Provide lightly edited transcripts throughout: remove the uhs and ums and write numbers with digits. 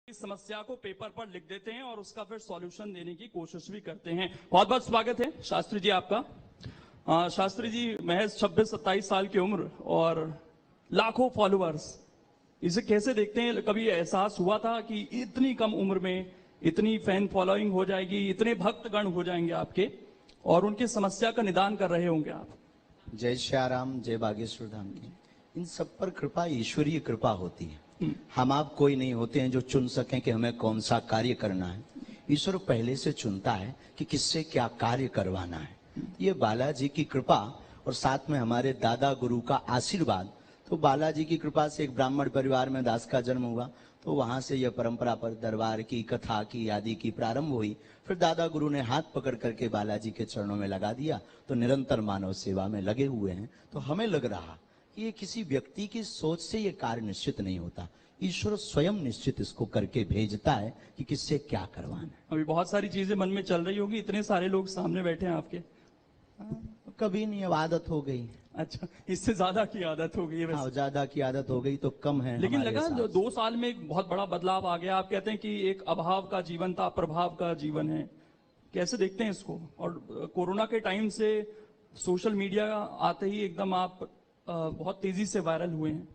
इस समस्या को पेपर पर लिख देते हैं और उसका फिर सॉल्यूशन देने की कोशिश भी करते हैं। बहुत बहुत स्वागत है शास्त्री जी आपका। शास्त्री जी महज 26-27 साल की उम्र और लाखों फॉलोअर्स, इसे कैसे देखते हैं? कभी एहसास हुआ था कि इतनी कम उम्र में इतनी फैन फॉलोइंग हो जाएगी, इतने भक्तगण हो जाएंगे आपके और उनकी समस्या का निदान कर रहे होंगे आप? जय श्याराम, जय बागेश्वर धाम की। इन सब पर कृपा ईश्वरीय कृपा होती है। हम आप कोई नहीं होते हैं जो चुन सकें कि हमें कौन सा कार्य करना है। ईश्वर पहले से चुनता है कि किससे क्या कार्य करवाना है। ये बालाजी की कृपा और साथ में हमारे दादा गुरु का आशीर्वाद। तो बालाजी की कृपा से एक ब्राह्मण परिवार में दास का जन्म हुआ, तो वहां से यह परंपरा पर दरबार की, कथा की, आदि की प्रारंभ हुई। फिर दादा गुरु ने हाथ पकड़ करके बालाजी के चरणों में लगा दिया, तो निरंतर मानव सेवा में लगे हुए हैं। तो हमें लग रहा कि ये किसी व्यक्ति की सोच से ये कार्य निश्चित नहीं होता, ईश्वर स्वयं निश्चित इसको करके भेजता है कि किससे क्या करवाना है। अभी बहुत सारी चीजें मन में चल रही होगी, इतने सारे लोग सामने बैठे हैं आपके। कभी नहीं, अब आदत हो गई। अच्छा, इससे ज्यादा की आदत हो गई है हाँ, वैसे। ज्यादा की आदत हो गई तो कम है। लेकिन हमारे लगा हिसाब से 2 साल में एक बहुत बड़ा बदलाव आ गया। आप कहते हैं कि एक अभाव का जीवन था, प्रभाव का जीवन है। कैसे देखते हैं इसको? और कोरोना के टाइम से सोशल मीडिया आते ही एकदम आप बहुत तेजी से वायरल हुए हैं।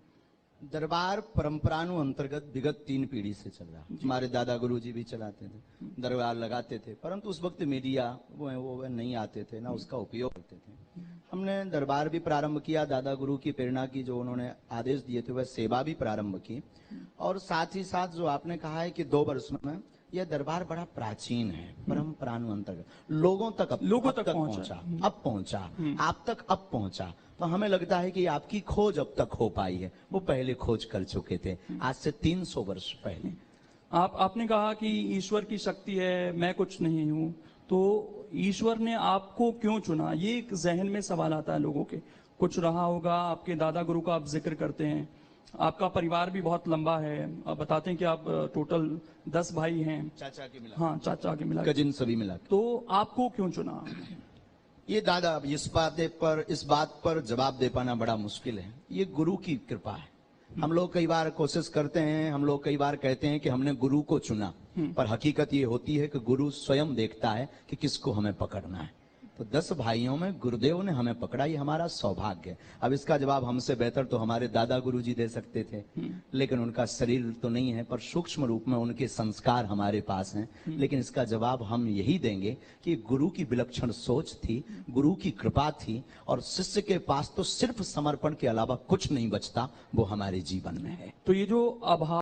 दरबार परंपरानु अंतर्गत विगत 3 पीढ़ी से चल रहा। हमारे दादा गुरु जी भी चलाते थे, दरबार लगाते थे, परंतु उस वक्त मीडिया वो नहीं आते थे, ना उसका उपयोग करते थे। हमने दरबार भी प्रारंभ किया, दादा गुरु की प्रेरणा की, जो उन्होंने आदेश दिए थे वह सेवा भी प्रारंभ की। और साथ ही साथ जो आपने कहा है कि 2 वर्ष में यह दरबार बड़ा प्राचीन है, परंपरानु अंतर्गत लोगों तक पहुंचा, अब पहुंचा, आप तक अब पहुंचा। तो हमें लगता है कि आपकी खोज अब तक हो पाई है, वो पहले खोज कर चुके थे आज से 300 वर्ष पहले। आपने कहा कि ईश्वर की शक्ति है, मैं कुछ नहीं हूं, तो ईश्वर ने आपको क्यों चुना? ये एक जहन में सवाल आता है लोगों के। कुछ रहा होगा, आपके दादा गुरु का आप जिक्र करते हैं, आपका परिवार भी बहुत लंबा है, आप बताते हैं कि आप टोटल 10 भाई हैं, चाचा के मिला, हाँ चाचा के मिला, कजिन सभी मिला। तो आपको क्यों चुना? ये दादा, इस बात पर जवाब दे पाना बड़ा मुश्किल है। ये गुरु की कृपा है। हम लोग कई बार कोशिश करते हैं, हम लोग कई बार कहते हैं कि हमने गुरु को चुना, पर हकीकत ये होती है कि गुरु स्वयं देखता है कि किसको हमें पकड़ना है। तो 10 भाइयों में गुरुदेव ने हमें पकड़ा, ये हमारा सौभाग्य है। अब इसका जवाब हमसे बेहतर तो हमारे दादा गुरु जी दे सकते थे, लेकिन उनका शरीर तो नहीं है, पर सूक्ष्म रूप में उनके संस्कार हमारे पास हैं। लेकिन इसका जवाब हम यही देंगे कि गुरु की विलक्षण सोच थी, गुरु की कृपा थी, और शिष्य के पास तो सिर्फ समर्पण के अलावा कुछ नहीं बचता, वो हमारे जीवन में है। तो ये जो अभाव